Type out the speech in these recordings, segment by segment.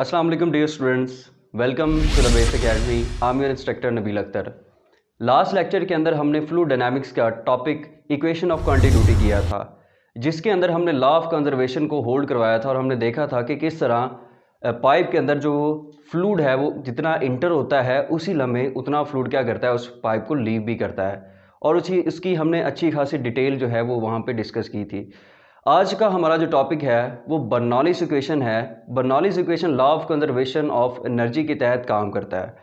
अस्सलाम वालेकुम dear students, welcome to the Base Academy. I am your instructor Nabeel Akhtar. Last lecture के अंदर हमने फ्लूइड डायनामिक्स का टॉपिक इक्वेशन ऑफ कंटिन्यूटी किया था, जिसके अंदर हमने लॉ ऑफ कंजर्वेशन को होल्ड करवाया था और हमने देखा था कि किस तरह पाइप के अंदर जो फ्लूइड है वो जितना इंटर होता है उसी लम्हे उतना फ्लूइड क्या करता है, उस पाइप को लीव भी करता है। और उसकी हमने अच्छी खासी डिटेल जो है वो वहाँ पे डिस्कस की थी। आज का हमारा जो टॉपिक है वो बर्नौलीज इक्वेशन है। Bernoulli's equation law of conservation of energy के तहत काम करता है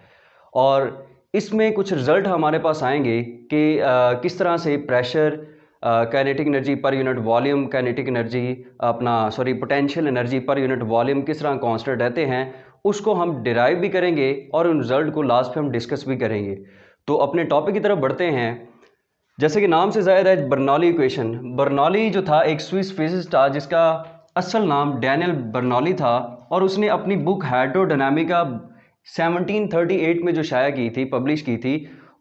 और इसमें कुछ रिजल्ट हमारे पास आएंगे कि किस तरह से pressure, kinetic energy per unit volume, kinetic energy potential energy per unit volume किस तरह कांस्टेंट रहते हैं, उसको हम डिराइव भी करेंगे और उन रिजल्ट को लास्ट में हम डिस्कस भी करेंगे। तो अपने टॉपिक की तरफ बढ़ते हैं। जैसे कि नाम से जाहिर है, बर्नौली इक्वेशन। बर्नौली जो था एक स्विस फिजिसिस्ट था जिसका असल नाम डैनियल बर्नौली था और उसने अपनी बुक हाइड्रोडायनामिका 1738 में जो शाया की थी, पब्लिश की थी,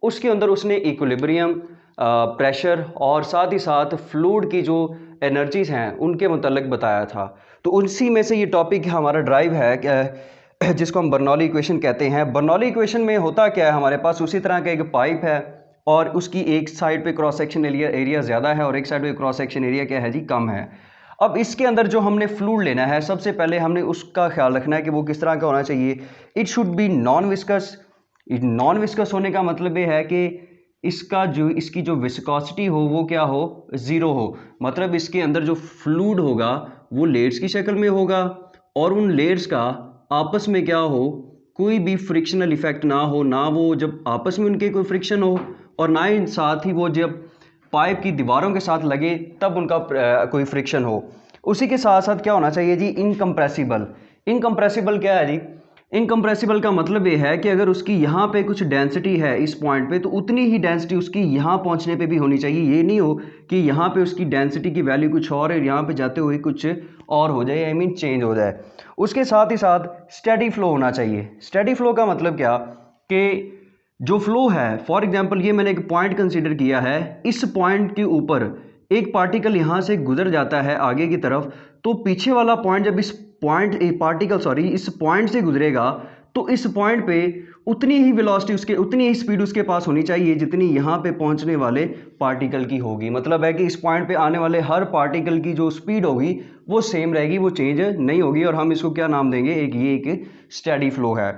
उसके अंदर उसने इक्विलिब्रियम, प्रेशर और साथ ही साथ फ्लूइड की जो एनर्जीज हैं उनके मुतल्लिक बताया था। तो उसी में से ये टॉपिक हमारा ड्राइव है जिसको हम बर्नौली इक्वेशन कहते हैं। बर्नौली इक्वेशन में होता क्या है, हमारे पास उसी तरह का एक पाइप है और उसकी एक साइड पे क्रॉस सेक्शन एरिया ज़्यादा है और एक साइड पे क्रॉस सेक्शन एरिया क्या है जी, कम है। अब इसके अंदर जो हमने फ्लूइड लेना है, सबसे पहले हमने उसका ख्याल रखना है कि वो किस तरह का होना चाहिए। It should be non viscous. Non viscous होने का मतलब ये है कि इसकी जो विस्कोसिटी हो वो क्या हो, ज़ीरो हो। मतलब इसके अंदर जो फ्लूइड होगा वो लेयर्स की शक्ल में होगा और उन लेयर्स का आपस में क्या हो, कोई भी फ्रिक्शनल इफेक्ट ना हो, ना वो जब आपस में उनके कोई फ्रिक्शन हो और ना ही साथ ही वो जब पाइप की दीवारों के साथ लगे तब उनका कोई फ्रिक्शन हो। उसी के साथ साथ क्या होना चाहिए जी, इनकम्प्रेसिबल। इनकम्प्रेसिबल क्या है जी? इनकम्प्रेसिबल का मतलब ये है कि अगर उसकी यहाँ पे कुछ डेंसिटी है इस पॉइंट पे, तो उतनी ही डेंसिटी उसकी यहाँ पहुँचने पे भी होनी चाहिए। ये नहीं हो कि यहाँ पे उसकी डेंसिटी की वैल्यू कुछ और है, यहाँ पे जाते हुए कुछ और हो जाए, आई मीन चेंज हो जाए। उसके साथ ही साथ स्टेडी फ्लो होना चाहिए। स्टेडी फ्लो का मतलब क्या कि जो फ्लो है, फॉर एग्जांपल ये मैंने एक पॉइंट कंसीडर किया है, इस पॉइंट के ऊपर एक पार्टिकल यहाँ से गुजर जाता है आगे की तरफ, तो पीछे वाला पॉइंट जब इस पॉइंट से गुजरेगा तो इस पॉइंट पे उतनी ही वेलोसिटी उतनी ही स्पीड उसके पास होनी चाहिए जितनी यहाँ पे पहुँचने वाले पार्टिकल की होगी। मतलब है कि इस पॉइंट पे आने वाले हर पार्टिकल की जो स्पीड होगी वो सेम रहेगी, वो चेंज नहीं होगी और हम इसको क्या नाम देंगे, ये एक स्टेडी फ्लो है।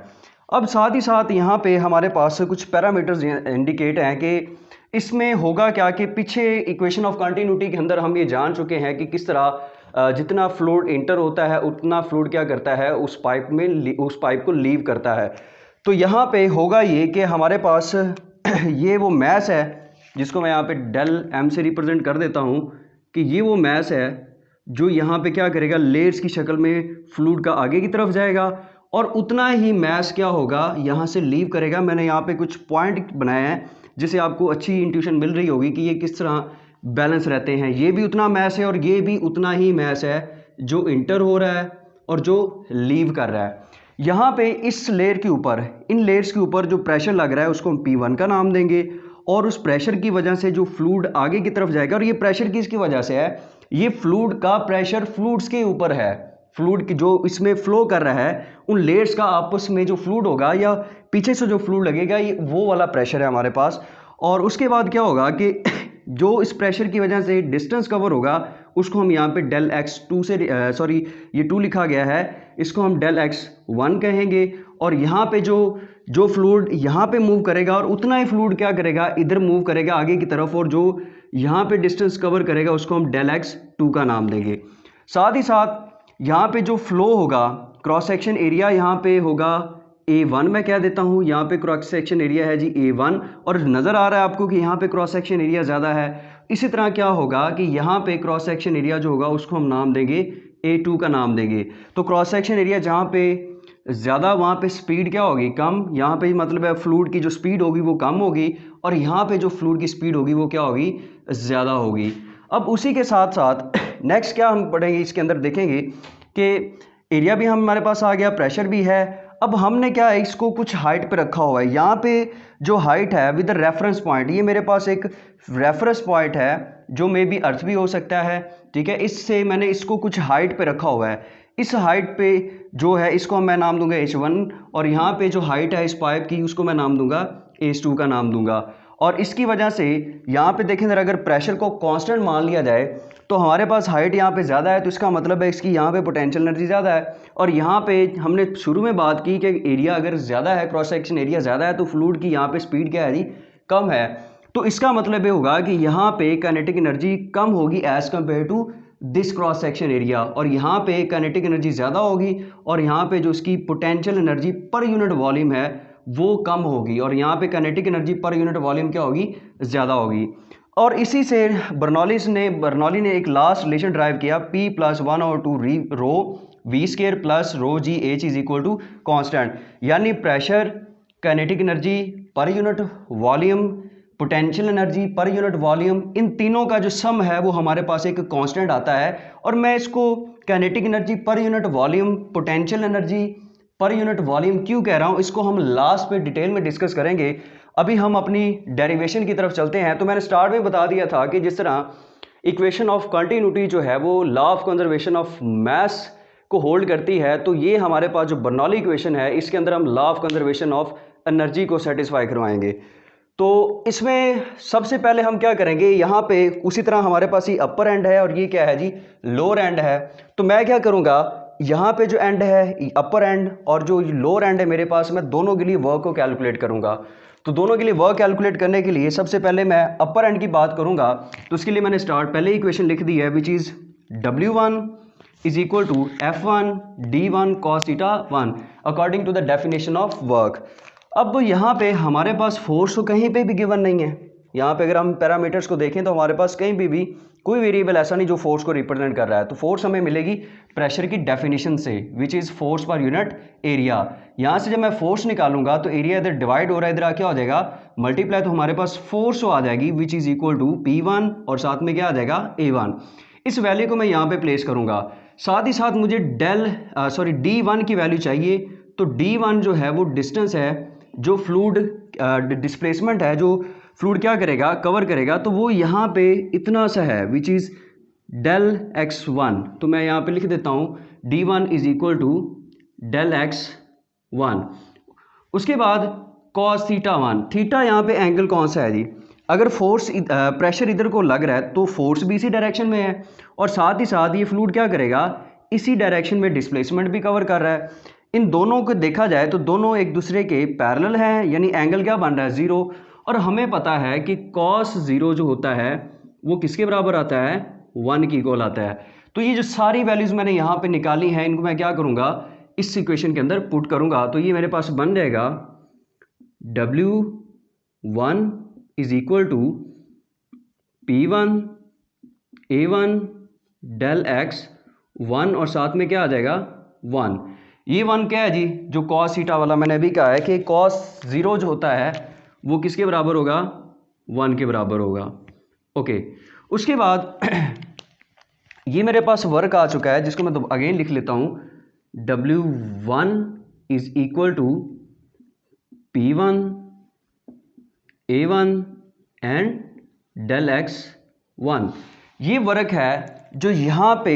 अब साथ ही साथ यहाँ पे हमारे पास कुछ पैरामीटर्स इंडिकेट हैं कि इसमें होगा क्या कि पीछे इक्वेशन ऑफ कंटिन्यूटी के अंदर हम ये जान चुके हैं कि किस तरह जितना फ्लूइड इंटर होता है उतना फ्लूइड क्या करता है, उस पाइप को लीव करता है। तो यहाँ पे होगा ये कि हमारे पास ये वो मैस है जिसको मैं यहाँ पे डेल एम से रिप्रेजेंट कर देता हूँ कि ये वो मैस है जो यहाँ पे क्या करेगा, लेयर्स की शक्ल में फ्लूइड का आगे की तरफ जाएगा और उतना ही मैस क्या होगा, यहाँ से लीव करेगा। मैंने यहाँ पे कुछ पॉइंट बनाए हैं जिससे आपको अच्छी इंट्यूशन मिल रही होगी कि ये किस तरह बैलेंस रहते हैं। ये भी उतना मैस है और ये भी उतना ही मैस है जो इंटर हो रहा है और जो लीव कर रहा है। यहाँ पे इस लेयर के ऊपर, इन लेयर्स के ऊपर जो प्रेशर लग रहा है उसको हम P1 का नाम देंगे और उस प्रेशर की वजह से जो फ्लूइड आगे की तरफ जाएगा, और ये प्रेशर किसकी वजह से है, ये फ्लूइड का प्रेशर फ्लूइड्स के ऊपर है। फ्लूइड की जो इसमें फ्लो कर रहा है, उन लेयर्स का आपस में जो फ्लूइड होगा या पीछे से जो फ्लूइड लगेगा, ये वो वाला प्रेशर है हमारे पास। और उसके बाद क्या होगा कि जो इस प्रेशर की वजह से डिस्टेंस कवर होगा उसको हम यहाँ पे डेल एक्स टू से ये 2 लिखा गया है, इसको हम डेल एक्स 1 कहेंगे। और यहाँ पे जो फ्लूइड यहाँ पे मूव करेगा और उतना ही फ्लूइड क्या करेगा, इधर मूव करेगा आगे की तरफ, और जो यहाँ पे डिस्टेंस कवर करेगा उसको हम डेल एक्स 2 का नाम देंगे। साथ ही साथ यहाँ पे जो फ्लो होगा, क्रॉस सेक्शन एरिया यहाँ पे होगा A1 मैं कह देता हूँ। यहाँ पे क्रॉस सेक्शन एरिया है जी A1 और नज़र आ रहा है आपको कि यहाँ पे क्रॉस सेक्शन एरिया ज़्यादा है। इसी तरह क्या होगा कि यहाँ पे क्रॉस सेक्शन एरिया जो होगा उसको हम नाम देंगे A2 का नाम देंगे। तो क्रॉस सेक्शन एरिया जहाँ पे ज़्यादा वहाँ पे स्पीड क्या होगी, कम। यहाँ पे मतलब है फ्लूइड की जो स्पीड होगी वो कम होगी और यहाँ पे जो फ्लूइड की स्पीड होगी वो क्या होगी, ज़्यादा होगी। अब उसी के साथ साथ नेक्स्ट क्या हम पढ़ेंगे, इसके अंदर देखेंगे कि एरिया भी हमारे पास आ गया, प्रेशर भी है। अब हमने क्या है, इसको कुछ हाइट पे रखा हुआ है। यहाँ पे जो हाइट है विद रेफरेंस पॉइंट, ये मेरे पास एक रेफरेंस पॉइंट है जो मे बी अर्थ भी हो सकता है, ठीक है। इससे मैंने इसको कुछ हाइट पे रखा हुआ है। इस हाइट पे जो है इसको मैं नाम दूंगा H1 और यहाँ पे जो हाइट है इस पाइप की उसको मैं नाम दूंगा H2 का नाम दूंगा। और इसकी वजह से यहाँ पे देखें अगर प्रेशर को कांस्टेंट मान लिया जाए तो हमारे पास हाइट यहाँ पे ज़्यादा है, तो इसका मतलब है इसकी यहाँ पे पोटेंशियल एनर्जी ज़्यादा है। और यहाँ पे हमने शुरू में बात की कि एरिया अगर ज़्यादा है, क्रॉस सेक्शन एरिया ज़्यादा है, तो फ्लूइड की यहाँ पे स्पीड क्या है जी, कम है। तो इसका मतलब ये होगा कि यहाँ पे काइनेटिक एनर्जी कम होगी as compare to this cross section area, और यहाँ पे काइनेटिक एनर्जी ज़्यादा होगी और यहाँ पे जो इसकी potential energy per unit volume है वो कम होगी, और यहाँ पे kinetic energy per unit volume क्या होगी, ज़्यादा होगी। और इसी से बर्नौली ने एक लास्ट रिलेशन ड्राइव किया, P + 1/2 rho V square plus rho G H is equal to constant, यानी pressure, kinetic energy per unit volume, potential energy per unit volume, इन तीनों का जो सम है वो हमारे पास एक कांस्टेंट आता है। और मैं इसको kinetic energy per unit volume, potential energy per unit volume क्यों कह रहा हूँ, इसको हम लास्ट पे डिटेल में डिस्कस करेंगे। अभी हम अपनी डेरिवेशन की तरफ चलते हैं। तो मैंने स्टार्ट में बता दिया था कि जिस तरह इक्वेशन ऑफ कंटिन्यूटी जो है वो law of conservation of mass को होल्ड करती है, तो ये हमारे पास जो बर्नौली इक्वेशन है इसके अंदर हम law of conservation of energy को सेटिस्फाई करवाएंगे। तो इसमें सबसे पहले हम क्या करेंगे, यहाँ पे उसी तरह हमारे पास ये अपर एंड है और ये क्या है जी, लोअर एंड है। तो मैं क्या करूँगा, यहाँ पे जो एंड है अपर एंड और जो लोअर एंड है मेरे पास, मैं दोनों के लिए वर्क को कैलकुलेट करूँगा। तो दोनों के लिए वर्क कैलकुलेट करने के लिए सबसे पहले मैं अपर एंड की बात करूँगा। तो उसके लिए मैंने पहले इक्वेशन लिख दी है, which is W1 is equal to F1 D1 cos θ1 according to the definition of work. अब यहाँ पे हमारे पास फोर्स तो कहीं पे भी गिवन नहीं है। यहाँ पे अगर हम पैरामीटर्स को देखें तो हमारे पास कहीं भी कोई वेरिएबल ऐसा नहीं जो फोर्स को रिप्रेजेंट कर रहा है। तो फोर्स हमें मिलेगी प्रेशर की डेफिनेशन से, which is force per unit area. यहाँ से जब मैं फोर्स निकालूंगा तो एरिया इधर डिवाइड हो रहा है, इधर क्या हो जाएगा मल्टीप्लाई, तो हमारे पास फोर्स आ जाएगी विच इज़ इक्वल टू P1 और साथ में क्या आ जाएगा A1। इस वैल्यू को मैं यहाँ पे प्लेस करूँगा। साथ ही साथ मुझे D1 की वैल्यू चाहिए। तो D1 जो है वो डिस्टेंस है जो फ्लूइड डिस्प्लेसमेंट है, जो फ्लूइड क्या करेगा, कवर करेगा, तो वो यहाँ पे इतना सा है विच इज़ ∆x1। तो मैं यहाँ पे लिख देता हूँ D1 is equal to ∆x1। उसके बाद cos θ1, थीटा यहाँ पे एंगल कौन सा है जी, अगर फोर्स प्रेशर इधर को लग रहा है तो फोर्स भी इसी डायरेक्शन में है, और साथ ही साथ ये फ्लूइड क्या करेगा, इसी डायरेक्शन में डिस्प्लेसमेंट भी कवर कर रहा है। इन दोनों को देखा जाए तो दोनों एक दूसरे के पैरेलल हैं, यानी एंगल क्या बन रहा है, 0। और हमें पता है कि cos 0 जो होता है वो किसके बराबर आता है, 1 की इक्वल आता है। तो ये जो सारी वैल्यूज़ मैंने यहाँ पे निकाली हैं इनको मैं क्या करूँगा, इस इक्वेशन के अंदर पुट करूँगा। तो ये मेरे पास बन जाएगा W1 is equal to P1 A1 ∆x1 और साथ में क्या आ जाएगा 1। ये 1 क्या है जी, जो cos θ वाला मैंने अभी कहा है कि cos 0 जो होता है वो किसके बराबर होगा, 1 के बराबर होगा। ओके, उसके बाद ये मेरे पास वर्क आ चुका है जिसको मैं तो अगेन लिख लेता हूँ, W1 is equal to P1 A1 and ∆x1। ये वर्क है जो यहाँ पे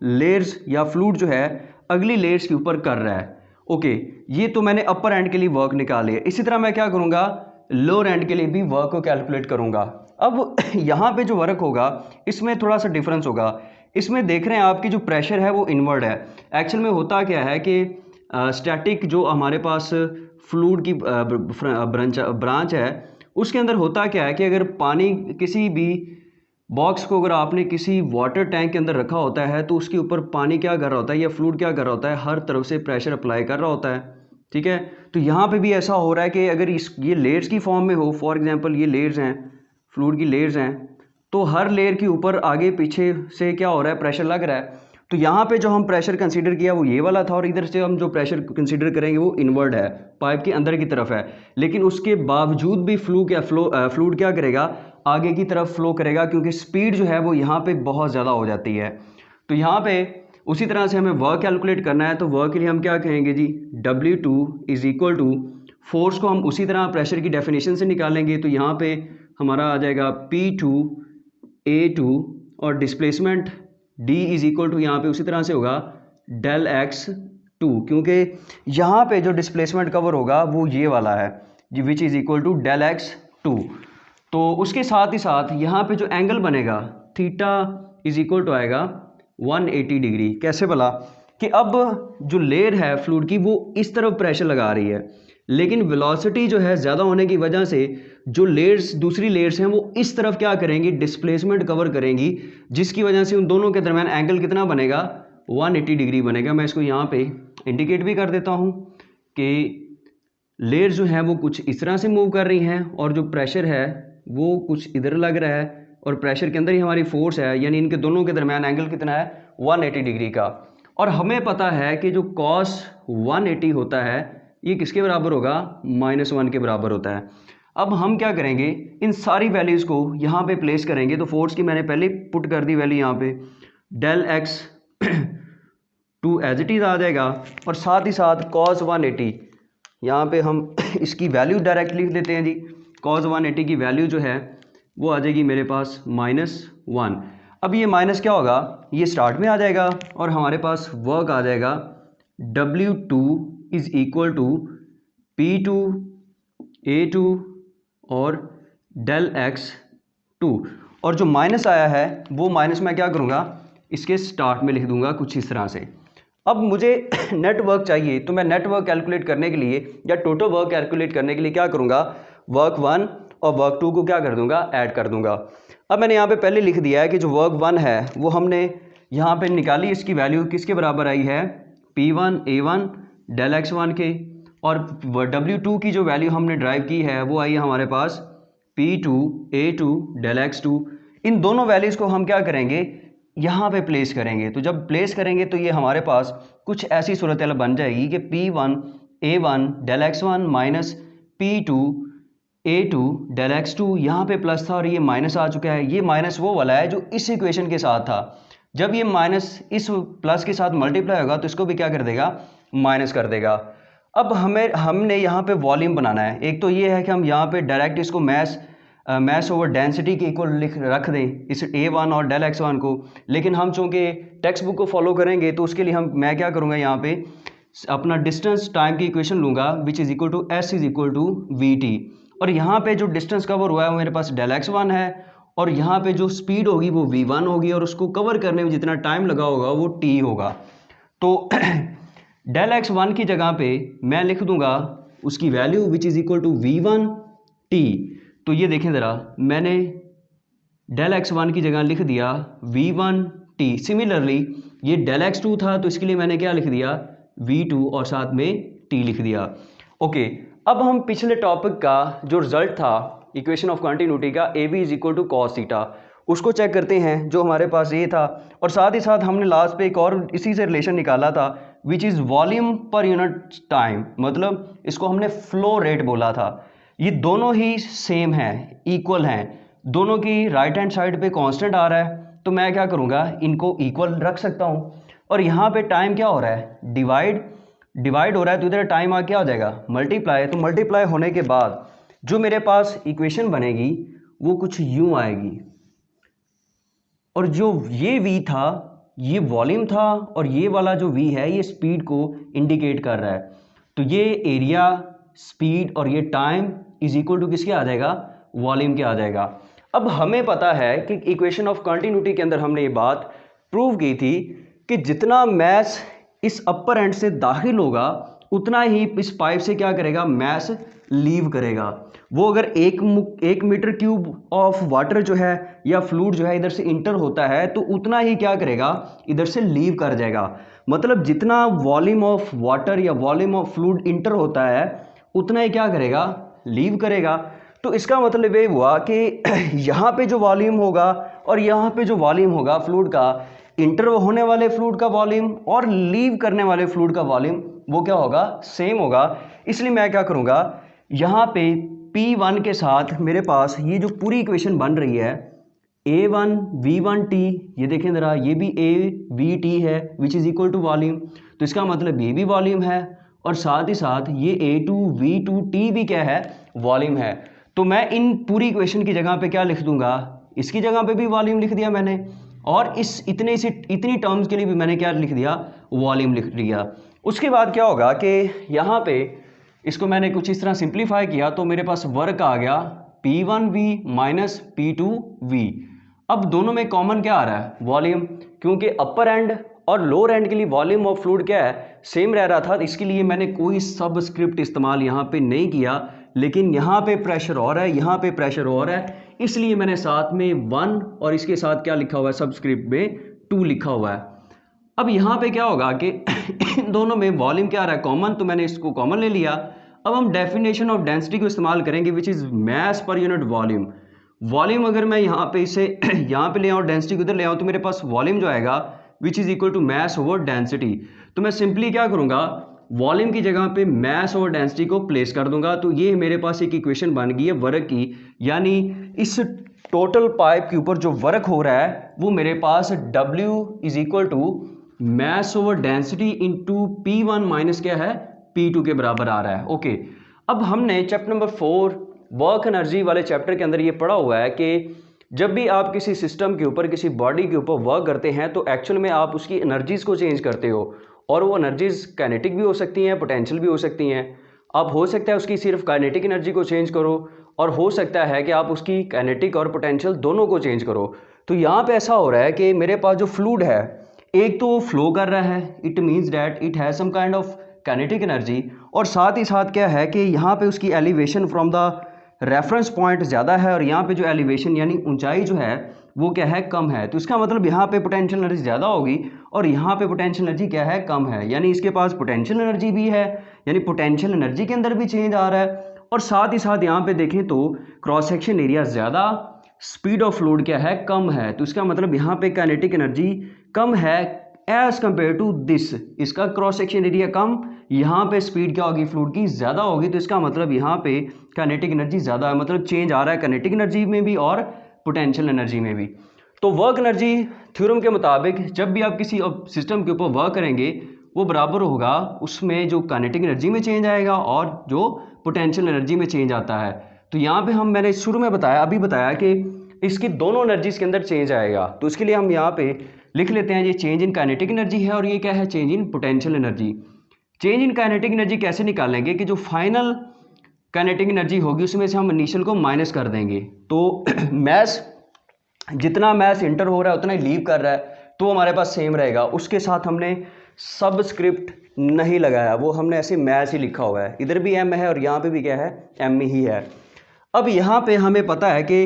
लेयर्स या फ्लूइड जो है अगली लेयर्स के ऊपर कर रहा है। ओके, ये तो मैंने अपर एंड के लिए वर्क निकाले। इसी तरह मैं क्या करूँगा, लोअर एंड के लिए भी वर्क को कैलकुलेट करूँगा। अब यहाँ पे जो वर्क होगा इसमें थोड़ा सा डिफरेंस होगा। इसमें देख रहे हैं आपकी जो प्रेशर है वो इनवर्ड है। एक्चुअल में होता क्या है कि स्टैटिक जो हमारे पास फ्लूइड की ब्रांच है उसके अंदर होता क्या है कि अगर पानी किसी भी बॉक्स को अगर आपने किसी वाटर टैंक के अंदर रखा होता है तो उसके ऊपर पानी क्या कर रहा होता है या फ्लूइड क्या कर रहा होता है, हर तरफ से प्रेशर अप्लाई कर रहा होता है। ठीक है, तो यहाँ पे भी ऐसा हो रहा है कि अगर ये लेयर्स की फॉर्म में हो, फॉर एग्जांपल ये लेयर्स हैं, फ्लूइड की लेयर्स हैं, तो हर लेयर के ऊपर आगे पीछे से क्या हो रहा है, प्रेशर लग रहा है। तो यहाँ पे जो हम प्रेशर कंसीडर किया वो ये वाला था, और इधर से हम जो प्रेशर कंसीडर करेंगे वो इनवर्ड है, पाइप के अंदर की तरफ है। लेकिन उसके बावजूद भी फ्लूइड क्या करेगा, आगे की तरफ फ्लो करेगा, क्योंकि स्पीड जो है वो यहाँ पे बहुत ज़्यादा हो जाती है। तो यहाँ पे उसी तरह से हमें वर्क कैलकुलेट करना है। तो वर्क के लिए हम क्या कहेंगे जी, W2 is equal to, force को हम उसी तरह प्रेशर की डेफिनेशन से निकालेंगे। तो यहाँ पे हमारा आ जाएगा P2 A2 और displacement D is equal to यहाँ पे उसी तरह से होगा डेल एक्स टू, क्योंकि यहाँ पे जो डिस्प्लेसमेंट कवर होगा वो ये वाला है जी, which is equal to del X two. तो उसके साथ ही साथ यहाँ पे जो एंगल बनेगा थीटा इज इक्वल टू आएगा 180 डिग्री। कैसे भला कि अब जो लेयर है फ्लूइड की वो इस तरफ प्रेशर लगा रही है, लेकिन वेलोसिटी जो है ज़्यादा होने की वजह से जो लेयर्स दूसरी लेयर्स हैं वो इस तरफ क्या करेंगी, डिस्प्लेसमेंट कवर करेंगी, जिसकी वजह से उन दोनों के दरमियान एंगल कितना बनेगा, 180 डिग्री बनेगा। मैं इसको यहाँ पे इंडिकेट भी कर देता हूँ कि लेयर जो है वो कुछ इस तरह से मूव कर रही हैं और जो प्रेशर है वो कुछ इधर लग रहा है, और प्रेशर के अंदर ही हमारी फोर्स है, यानी इनके दोनों के दरमियान एंगल कितना है, 180 डिग्री का। और हमें पता है कि जो cos 180 होता है ये किसके बराबर होगा, -1 के बराबर होता है। अब हम क्या करेंगे, इन सारी वैल्यूज़ को यहाँ पे प्लेस करेंगे। तो फोर्स की मैंने पहले पुट कर दी वैल्यू यहाँ पे, del X two as it is आ जाएगा, और साथ ही साथ cos 180 यहाँ पे हम इसकी वैल्यू डायरेक्ट लिख देते हैं जी। cos 180 की वैल्यू जो है वो आ जाएगी मेरे पास -1। अब ये माइनस क्या होगा, ये स्टार्ट में आ जाएगा और हमारे पास वर्क आ जाएगा W2 is equal to P2 A2 और डेल एक्स टू, और जो माइनस आया है वो माइनस मैं क्या करूँगा, इसके स्टार्ट में लिख दूंगा कुछ इस तरह से। अब मुझे नेट वर्क चाहिए, तो मैं नेट वर्क कैलकुलेट करने के लिए या टोटल वर्क कैलकुलेट करने के लिए क्या करूँगा, वर्क 1 और वर्क 2 को क्या कर दूंगा, ऐड कर दूंगा। अब मैंने यहाँ पे पहले लिख दिया है कि जो वर्क 1 है वो हमने यहाँ पे निकाली, इसकी वैल्यू किसके बराबर आई है, P1 A1 डेल x1 के, और W2 की जो वैल्यू हमने ड्राइव की है वो आई है हमारे पास P2 A2 डेल x2। इन दोनों वैल्यूज़ को हम क्या करेंगे, यहाँ पे प्लेस करेंगे। तो जब प्लेस करेंगे तो ये हमारे पास कुछ ऐसी सूरत बन जाएगी कि P1 A1 del x1 minus P2 A2 del x2, यहाँ पे प्लस था और ये माइनस आ चुका है। ये माइनस वो वाला है जो इस इक्वेशन के साथ था, जब ये माइनस इस प्लस के साथ मल्टीप्लाई होगा तो इसको भी क्या कर देगा, माइनस कर देगा। अब हमने यहाँ पे वॉल्यूम बनाना है। एक तो ये है कि हम यहाँ पे डायरेक्ट इसको मैस ओवर डेंसिटी के इक्वल रख दें इस A1 और डेल x1 को, लेकिन हम चूँकि टेक्स्ट बुक को फॉलो करेंगे तो उसके लिए मैं क्या करूँगा, यहाँ पे अपना डिस्टेंस टाइम की इक्वेशन लूँगा which is equal to S is equal to VT, और यहाँ पे जो डिस्टेंस कवर हुआ है वो मेरे पास डेल x1 है, और यहाँ पे जो स्पीड होगी वो V1 होगी, और उसको कवर करने में जितना टाइम लगा होगा वो T होगा। तो डेल x1 की जगह पे मैं लिख दूंगा उसकी value which is equal to V1T। तो ये देखें ज़रा, मैंने डेल x1 की जगह लिख दिया V1T। सिमिलरली ये डेल x2 था तो इसके लिए मैंने क्या लिख दिया, V2 और साथ में T लिख दिया। ओके, अब हम पिछले टॉपिक का जो रिजल्ट था इक्वेशन ऑफ कंटिन्यूटी का AB is equal to cos theta, उसको चेक करते हैं जो हमारे पास ये था, और साथ ही साथ हमने लास्ट पे एक और इसी से रिलेशन निकाला था which is volume per unit time, मतलब इसको हमने फ्लो रेट बोला था। ये दोनों ही सेम हैं, इक्वल हैं, दोनों की राइट हैंड साइड पे कांस्टेंट आ रहा है, तो मैं क्या करूँगा, इनको इक्वल रख सकता हूँ। और यहाँ पे टाइम क्या हो रहा है, डिवाइड हो रहा है, तो इधर टाइम आ क्या हो जाएगा, मल्टीप्लाई। तो मल्टीप्लाई होने के बाद जो मेरे पास इक्वेशन बनेगी वो कुछ यूं आएगी, और जो ये V था ये वॉल्यूम था, और ये वाला जो V है ये स्पीड को इंडिकेट कर रहा है। तो ये एरिया, स्पीड और ये टाइम इज इक्वल टू किसके आ जाएगा, वॉल्यूम के आ जाएगा। अब हमें पता है कि इक्वेशन ऑफ कंटिन्यूटी के अंदर हमने ये बात प्रूव की थी कि जितना मैस इस अपर एंड से दाखिल होगा उतना ही इस पाइप से क्या करेगा, मैस लीव करेगा। वो अगर एक मीटर क्यूब ऑफ वाटर जो है या फ्लूइड जो है इधर से इंटर होता है तो उतना ही क्या करेगा, इधर से लीव कर जाएगा। मतलब जितना वॉल्यूम ऑफ वाटर या वॉल्यूम ऑफ फ्लूइड इंटर होता है उतना ही क्या करेगा, लीव करेगा। तो इसका मतलब ये हुआ कि यहाँ पे जो वॉल्यूम होगा और यहाँ पे जो वॉल्यूम होगा फ्लूइड का, इंटर होने वाले फ्लूइड का वॉल्यूम और लीव करने वाले फ्लूइड का वॉल्यूम वो क्या होगा, सेम होगा। इसलिए मैं क्या करूँगा, यहाँ पे P1 के साथ मेरे पास ये जो पूरी इक्वेशन बन रही है A1 V1T, ये देखें ज़रा, ये भी AVT है which is equal to volume, तो इसका मतलब ये भी वॉल्यूम है, और साथ ही साथ ये A2 V2T भी क्या है, वॉल्यूम है। तो मैं इन पूरी इक्वेशन की जगह पे क्या लिख दूंगा, इसकी जगह पे भी वॉल्यूम लिख दिया मैंने, और इतनी टर्म्स के लिए भी मैंने क्या लिख दिया, वॉल्यूम लिख दिया। उसके बाद क्या होगा कि यहाँ पे इसको मैंने कुछ इस तरह सिंप्लीफाई किया तो मेरे पास वर्क आ गया P1V माइनस P2V। अब दोनों में कॉमन क्या आ रहा है, वॉल्यूम, क्योंकि अपर एंड और लोअर एंड के लिए वॉल्यूम ऑफ फ्लूइड क्या है, सेम रह रहा था। इसके लिए मैंने कोई सबस्क्रिप्ट इस्तेमाल यहाँ पे नहीं किया, लेकिन यहाँ पे प्रेशर और है, यहाँ पे प्रेशर और है, इसलिए मैंने साथ में 1 और इसके साथ क्या लिखा हुआ है, सबस्क्रिप्ट में 2 लिखा हुआ है। अब यहाँ पे क्या होगा कि इन दोनों में वॉल्यूम क्या आ रहा है, कॉमन, तो मैंने इसको कॉमन ले लिया। अब हम डेफिनेशन ऑफ डेंसिटी को इस्तेमाल करेंगे which is mass per unit volume. Volume अगर मैं यहाँ पे इसे यहाँ पे ले आऊँ, डेंसिटी को इधर ले आऊँ, तो मेरे पास वॉल्यूम जो आएगा which is equal to mass over density. तो मैं सिंपली क्या करूँगा, वॉल्यूम की जगह पे मैस ओवर डेंसिटी को प्लेस कर दूंगा। तो ये मेरे पास एक इक्वेशन बन गई है वर्क की, यानी इस टोटल पाइप के ऊपर जो वर्क हो रहा है वो मेरे पास W is equal to mass over density into P1 minus क्या है, P2 के बराबर आ रहा है। ओके, अब हमने चैप्टर नंबर 4 वर्क एनर्जी वाले चैप्टर के अंदर ये पढ़ा हुआ है कि जब भी आप किसी सिस्टम के ऊपर, किसी बॉडी के ऊपर वर्क करते हैं तो एक्चुअल में आप उसकी एनर्जीज को चेंज करते हो, और वो एनर्जीज काइनेटिक भी हो सकती हैं, पोटेंशियल भी हो सकती हैं। आप हो सकता है उसकी सिर्फ काइनेटिक एनर्जी को चेंज करो, और हो सकता है कि आप उसकी काइनेटिक और पोटेंशियल दोनों को चेंज करो। तो यहाँ पे ऐसा हो रहा है कि मेरे पास जो फ्लूइड है, एक तो वो फ्लो कर रहा है, it means that it has some kind of kinetic energy, और साथ ही साथ क्या है कि यहाँ पे उसकी elevation from the reference point ज़्यादा है, और यहाँ पे जो एलिवेशन यानी ऊंचाई जो है वो क्या है, कम है। तो इसका मतलब यहाँ पे पोटेंशियल एनर्जी ज़्यादा होगी और यहाँ पे पोटेंशियल एनर्जी क्या है, कम है। यानी इसके पास पोटेंशियल एनर्जी भी है, यानी पोटेंशियल एनर्जी के अंदर भी चेंज आ रहा है, और साथ ही साथ यहाँ पे देखें तो क्रॉस सेक्शन एरिया ज़्यादा, स्पीड ऑफ फ्लूइड क्या है, कम है। तो इसका मतलब यहाँ पे काइनेटिक एनर्जी कम है एज कम्पेयर टू दिस, इसका क्रॉस सेक्शन एरिया कम, यहाँ पे स्पीड क्या होगी, फ्लूइड की ज़्यादा होगी। तो इसका मतलब यहाँ पे काइनेटिक एनर्जी ज़्यादा है, मतलब चेंज आ रहा है काइनेटिक एनर्जी में भी और पोटेंशियल एनर्जी में भी। तो वर्क एनर्जी थ्योरम के मुताबिक जब भी आप किसी सिस्टम के ऊपर वर्क करेंगे वो बराबर होगा उसमें जो काइनेटिक एनर्जी में चेंज आएगा और जो पोटेंशियल एनर्जी में चेंज आता है। तो यहाँ पे मैंने शुरू में बताया, अभी बताया कि इसकी दोनों एनर्जीज के अंदर चेंज आएगा। तो इसके लिए हम यहाँ पे लिख लेते हैं, ये चेंज इन काइनेटिक एनर्जी है और ये क्या है, change in potential energy. Change in kinetic energy कैसे निकालेंगे कि जो फाइनल काइनेटिक एनर्जी होगी उसमें से हम इनिशियल को माइनस कर देंगे। तो मैस, जितना मैस इंटर हो रहा है उतना ही लीव कर रहा है, तो हमारे पास सेम रहेगा। उसके साथ हमने सबस्क्रिप्ट नहीं लगाया, वो हमने ऐसे मैस ही लिखा हुआ है, इधर भी एम है और यहाँ पे भी क्या है, एम ही है। अब यहाँ पे हमें पता है कि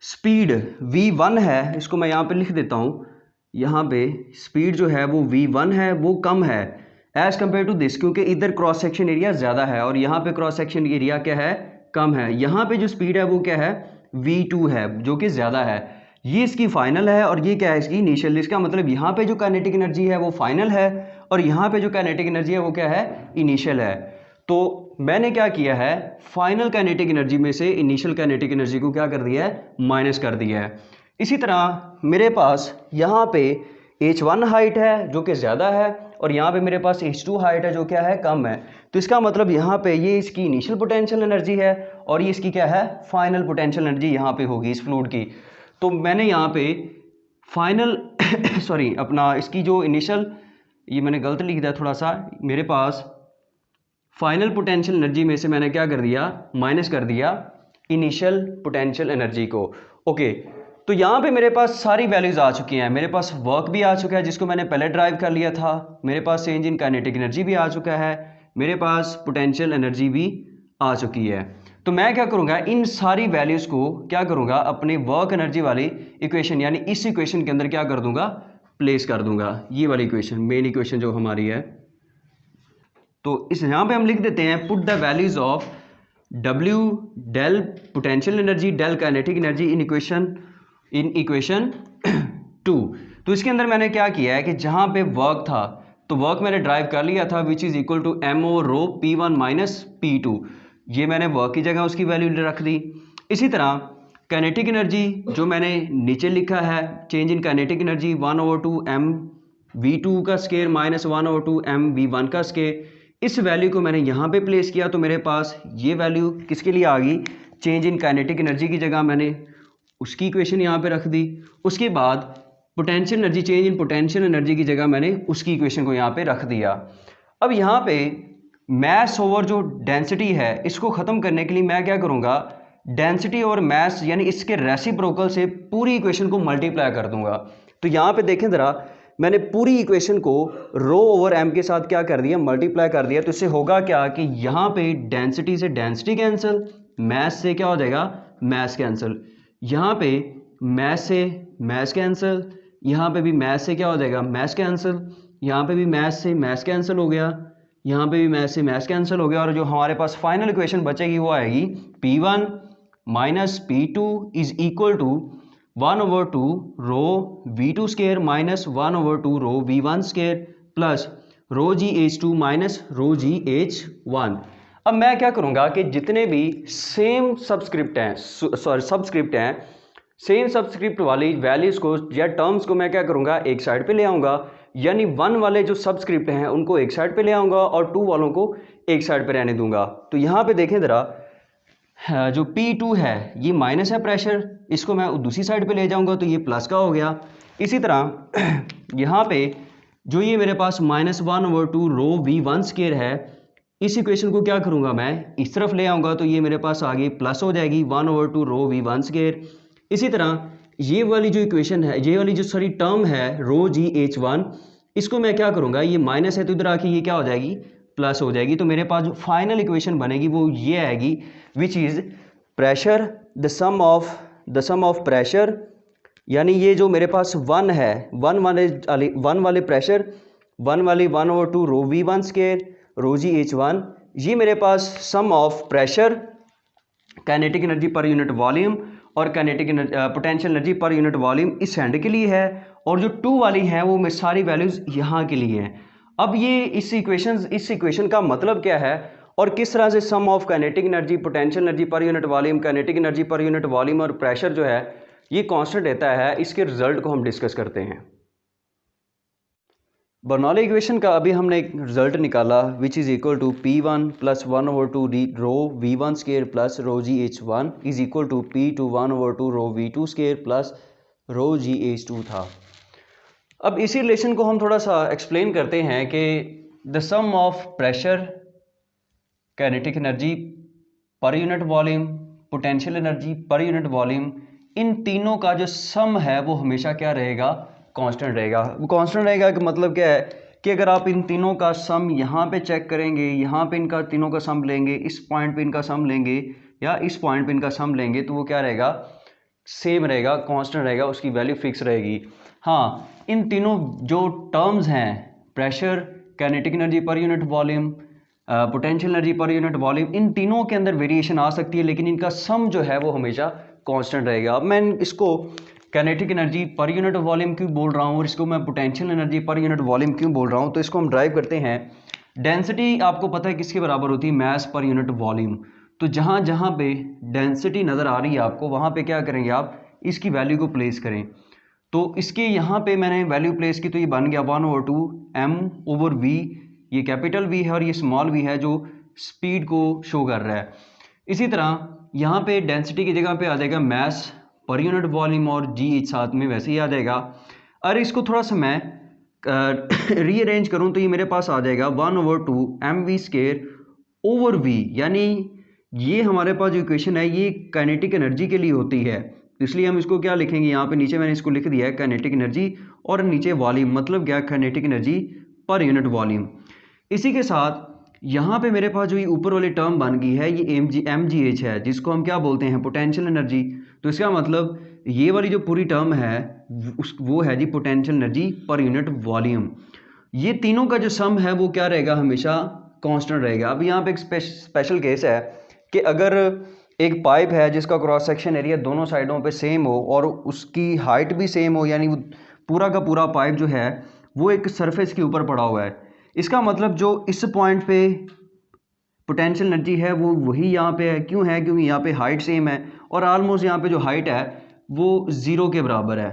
स्पीड v1 है, इसको मैं यहाँ पे लिख देता हूँ, यहाँ पे स्पीड जो है वो v1 है, वो कम है एज कम्पेयर टू दिस, क्योंकि इधर क्रॉस सेक्शन एरिया ज़्यादा है और यहाँ पे क्रॉस सेक्शन एरिया क्या है, कम है। यहाँ पे जो स्पीड है वो क्या है, v2 है, जो कि ज़्यादा है। ये इसकी फाइनल है और ये क्या है, इसकी इनिशियल। इसका मतलब यहाँ पे जो काइनेटिक एनर्जी है वो फाइनल है और यहाँ पे जो काइनेटिक एनर्जी है वो क्या है, इनिशियल है। तो मैंने क्या किया है, फाइनल काइनेटिक एनर्जी में से इनिशियल काइनेटिक एनर्जी को क्या कर दिया है, माइनस कर दिया है। इसी तरह मेरे पास यहाँ पे h1 हाइट है जो कि ज़्यादा है और यहाँ पे मेरे पास h2 हाइट है जो क्या है, कम है। तो इसका मतलब यहाँ पे ये इसकी इनिशियल पोटेंशियल एनर्जी है और ये इसकी क्या है, फाइनल पोटेंशियल एनर्जी यहाँ पे होगी इस फ्लूइड की। तो मैंने यहाँ पे फाइनल सॉरी अपना इसकी जो इनिशियल, ये मैंने गलत लिख दिया थोड़ा सा, मेरे पास फाइनल पोटेंशियल एनर्जी में से मैंने क्या कर दिया, माइनस कर दिया इनिशियल पोटेंशियल एनर्जी को। ओके, तो यहाँ पे मेरे पास सारी वैल्यूज़ आ चुकी हैं। मेरे पास वर्क भी आ चुका है जिसको मैंने पहले ड्राइव कर लिया था, मेरे पास चेंज इन काइनेटिक एनर्जी भी आ चुका है, मेरे पास पोटेंशियल एनर्जी भी आ चुकी है। तो मैं क्या करूँगा, इन सारी वैल्यूज़ को क्या करूँगा, अपने वर्क एनर्जी वाली इक्वेशन यानी इस इक्वेशन के अंदर क्या कर दूँगा, प्लेस कर दूँगा। ये वाली इक्वेशन, मेन इक्वेशन जो हमारी है, तो इस यहाँ पे हम लिख देते हैं put the values of W del potential energy del kinetic energy in equation 2। तो इसके अंदर मैंने क्या किया है कि जहाँ पे वर्क था तो वर्क मैंने ड्राइव कर लिया था which is equal to MO rho P1 minus P2, ये मैंने वर्क की जगह उसकी वैल्यू रख दी। इसी तरह काइनेटिक एनर्जी जो मैंने नीचे लिखा है, change in kinetic energy 1/2 m v2 का स्केयर माइनस 1/2 m v1 का स्केयर, इस वैल्यू को मैंने यहाँ पे प्लेस किया तो मेरे पास ये वैल्यू किसके लिए आ गई, चेंज इन काइनेटिक एनर्जी की जगह मैंने उसकी इक्वेशन यहाँ पे रख दी। उसके बाद potential energy, change in potential energy की जगह मैंने उसकी इक्वेशन को यहाँ पे रख दिया। अब यहाँ पे मैस ओवर जो डेंसिटी है इसको ख़त्म करने के लिए मैं क्या करूँगा, डेंसिटी और मैस यानी इसके रेसिप्रोकल से पूरी इक्वेशन को मल्टीप्लाई कर दूंगा। तो यहाँ पे देखें ज़रा, मैंने पूरी इक्वेशन को रो ओवर एम के साथ क्या कर दिया, मल्टीप्लाई कर दिया। तो इससे होगा क्या कि यहाँ पे डेंसिटी से डेंसिटी कैंसिल, मैस से क्या हो जाएगा, मैस कैंसिल, यहाँ पे मैस से मैस कैंसिल, यहाँ पे भी मैस से क्या हो जाएगा, मैस कैंसिल, यहाँ पे भी मैस से मैस कैंसिल हो गया, यहाँ पे भी मैस से मैस कैंसिल हो गया। और जो हमारे पास फाइनल इक्वेशन बचेगी वो आएगी P1 minus P2 is equal to 1/2 rho V2 square minus 1/2 rho V1 square plus rho GH2 minus rho GH1। अब मैं क्या करूँगा कि जितने भी सेम सबस्क्रिप्ट हैं, सेम सबस्क्रिप्ट वाली वैल्यूज़ को या टर्म्स को मैं क्या करूँगा, एक साइड पे ले आऊँगा, यानी 1 वाले जो सबस्क्रिप्ट हैं उनको एक साइड पे ले आऊँगा और 2 वालों को एक साइड पे रहने दूंगा। तो यहाँ पे देखें ज़रा, जो P2 है ये माइनस है प्रेशर, इसको मैं दूसरी साइड पे ले जाऊँगा तो ये प्लस का हो गया। इसी तरह यहाँ पे जो ये मेरे पास -1/2 रो V1 स्केयर है, इस इक्वेशन को क्या करूँगा, मैं इस तरफ ले आऊँगा तो ये मेरे पास आगे प्लस हो जाएगी 1/2 रो V1 स्केयर। इसी तरह ये वाली जो इक्वेशन है, ये वाली जो सारी टर्म है रो GH1, इसको मैं क्या करूँगा, ये माइनस है तो इधर आके ये क्या हो जाएगी, प्लस हो जाएगी। तो मेरे पास जो फाइनल इक्वेशन बनेगी वो ये आएगी, which is pressure the sum of pressure, यानी ये जो मेरे पास 1 है, 1 वाले प्रेशर, 1 वाली 1/2 रो V1 स्केयर रो GH1, ये मेरे पास sum of pressure, kinetic energy per unit volume और kinetic potential energy per unit volume इस हैंड के लिए है, और जो 2 वाली हैं वो मैं सारी वैल्यूज़ यहाँ के लिए हैं। अब ये इस इक्वेशन का मतलब क्या है और किस तरह से sum of kinetic energy, potential energy per unit volume, kinetic energy per unit volume और प्रेशर जो है ये कांस्टेंट रहता है, इसके रिजल्ट को हम डिस्कस करते हैं। बर्नौली इक्वेशन का अभी हमने एक रिजल्ट निकाला, which is equal to P1 plus 1/2 rho V1 square plus rho GH1 is equal to P2 1/2 rho V2 square plus rho GH2 था। अब इसी रिलेशन को हम थोड़ा सा एक्सप्लेन करते हैं कि the sum of pressure, kinetic energy per unit volume, potential energy per unit volume, इन तीनों का जो सम है वो हमेशा क्या रहेगा, कांस्टेंट रहेगा। वो कांस्टेंट रहेगा कि मतलब क्या है कि अगर आप इन तीनों का सम यहाँ पे चेक करेंगे, यहाँ पे इनका तीनों का सम लेंगे, इस पॉइंट पे इनका सम लेंगे या इस पॉइंट पे इनका सम लेंगे, तो वो क्या रहेगा, सेम रहेगा, कांस्टेंट रहेगा, उसकी वैल्यू फिक्स रहेगी। हाँ, इन तीनों जो टर्म्स हैं, pressure, kinetic energy per unit volume, potential energy per unit volume, इन तीनों के अंदर वेरिएशन आ सकती है, लेकिन इनका सम जो है वो हमेशा कांस्टेंट रहेगा। अब मैं इसको kinetic energy per unit volume क्यों बोल रहा हूँ और इसको मैं potential energy per unit volume क्यों बोल रहा हूँ, तो इसको हम ड्राइव करते हैं। डेंसिटी आपको पता है किसके बराबर होती है, मैस पर यूनिट वॉल्यूम। तो जहाँ जहाँ पे डेंसिटी नज़र आ रही है आपको, वहाँ पे क्या करेंगे आप, इसकी वैल्यू को प्लेस करें। तो इसके यहाँ पे मैंने वैल्यू प्लेस की तो ये बन गया 1/2 m/v, ये कैपिटल V है और ये स्मॉल v है जो स्पीड को शो कर रहा है। इसी तरह यहाँ पे डेंसिटी की जगह पे आ जाएगा मैस पर यूनिट वॉल्यूम और GH साथ में वैसे ही आ जाएगा। अरे इसको थोड़ा सा मैं रीअरेंज करूँ तो ये मेरे पास आ जाएगा 1/2 mv स्केयर ओवर v, यानी ये हमारे पास जो इक्वेशन है ये काइनेटिक एनर्जी के लिए होती है, इसलिए हम इसको क्या लिखेंगे, यहाँ पे नीचे मैंने इसको लिख दिया है काइनेटिक एनर्जी और नीचे वॉल्यूम, मतलब क्या, kinetic energy per unit volume. इसी के साथ यहाँ पे मेरे पास जो ये ऊपर वाली टर्म बन गई है ये mgh है, जिसको हम क्या बोलते हैं, पोटेंशियल एनर्जी। तो इसका मतलब ये वाली जो पूरी टर्म है वो है जी potential energy per unit volume. ये तीनों का जो सम है वो क्या रहेगा, हमेशा कांस्टेंट रहेगा। अब यहाँ पे एक स्पेशल केस है कि अगर एक पाइप है जिसका क्रॉस सेक्शन एरिया दोनों साइडों पे सेम हो और उसकी हाइट भी सेम हो, यानी पूरा का पूरा पाइप जो है वो एक सरफेस के ऊपर पड़ा हुआ है, इसका मतलब जो इस पॉइंट पे पोटेंशियल एनर्जी है वो वही यहाँ पे है। क्यों है, क्योंकि यहाँ पे हाइट सेम है और ऑलमोस्ट यहाँ पे जो हाइट है वो 0 के बराबर है।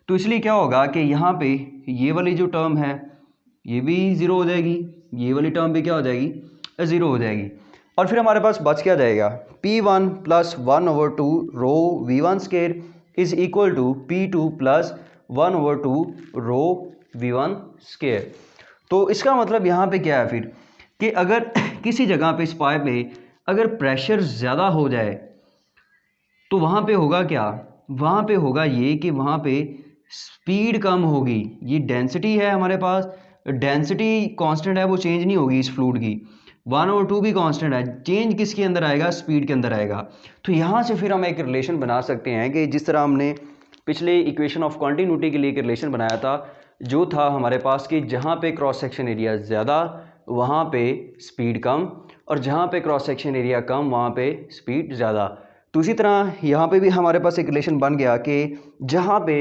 तो इसलिए क्या होगा कि यहाँ पे ये वाली जो टर्म है ये भी 0 हो जाएगी, ये वाली टर्म भी क्या हो जाएगी, 0 हो जाएगी। और फिर हमारे पास बच क्या जाएगा, P1 plus 1/2 rho V1 square is equal to P2 plus 1/2 rho V1 square. तो इसका मतलब यहाँ पे क्या है फिर कि अगर किसी जगह पे इस पाइप में अगर प्रेशर ज़्यादा हो जाए तो वहाँ पे होगा क्या, वहाँ पे होगा ये कि वहाँ पे स्पीड कम होगी। ये डेंसिटी है हमारे पास, डेंसिटी कांस्टेंट है, वो चेंज नहीं होगी इस फ्लूइड की। 1/2 भी कांस्टेंट है, चेंज किसके अंदर आएगा, स्पीड के अंदर आएगा। तो यहाँ से फिर हम एक रिलेशन बना सकते हैं कि जिस तरह हमने पिछले इक्वेशन ऑफ कॉन्टीन्यूटी के लिए एक रिलेशन बनाया था, जो था हमारे पास कि जहाँ पे क्रॉस सेक्शन एरिया ज़्यादा वहाँ पे स्पीड कम, और जहाँ पे क्रॉस सेक्शन एरिया कम वहाँ पे स्पीड ज़्यादा। तो इसी तरह यहाँ पे भी हमारे पास एक रिलेशन बन गया कि जहाँ पे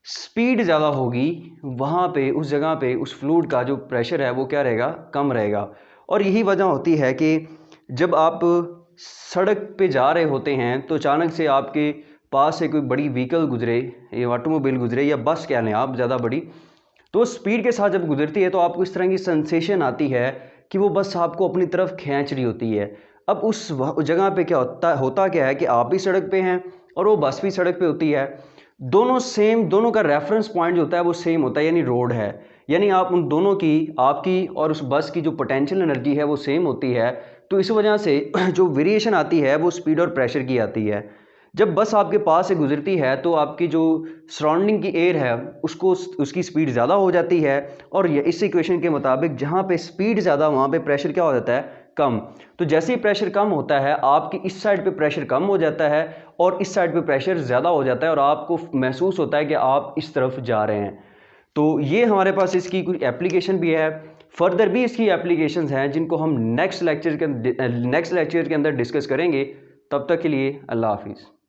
स्पीड ज़्यादा होगी वहाँ पे उस जगह पे उस फ्लूइड का जो प्रेशर है वो क्या रहेगा, कम रहेगा। और यही वजह होती है कि जब आप सड़क पे जा रहे होते हैं तो अचानक से आपके पास से कोई बड़ी व्हीकल गुजरे, या ऑटोमोबाइल गुजरे या बस कह लें आप ज़्यादा बड़ी, तो स्पीड के साथ जब गुजरती है तो आपको इस तरह की सेंसेशन आती है कि वो बस आपको अपनी तरफ खींच रही होती है। अब उस जगह पे क्या होता क्या है कि आप भी सड़क पे हैं और वो बस भी सड़क पे होती है, दोनों सेम, दोनों का रेफरेंस पॉइंट जो होता है वो सेम होता है, यानी रोड है, यानी आप उन दोनों की, आपकी और उस बस की जो पोटेंशियल एनर्जी है वो सेम होती है। तो इस वजह से जो वेरिएशन आती है वो स्पीड और प्रेशर की आती है। जब बस आपके पास से गुजरती है तो आपकी जो सराउंडिंग की एयर है उसको, उसकी स्पीड ज़्यादा हो जाती है, और इस इक्वेशन के मुताबिक जहाँ पे स्पीड ज़्यादा वहाँ पे प्रेशर क्या हो जाता है, कम। तो जैसे ही प्रेशर कम होता है आपकी इस साइड पे प्रेशर कम हो जाता है और इस साइड पे प्रेशर ज़्यादा हो जाता है, और आपको महसूस होता है कि आप इस तरफ जा रहे हैं। तो ये हमारे पास इसकी कुछ एप्लीकेशन भी है, फर्दर भी इसकी एप्लीकेशंस हैं जिनको हम नेक्स्ट लेक्चर के अंदर डिस्कस करेंगे। तब तक के लिए अल्लाह हाफिज़।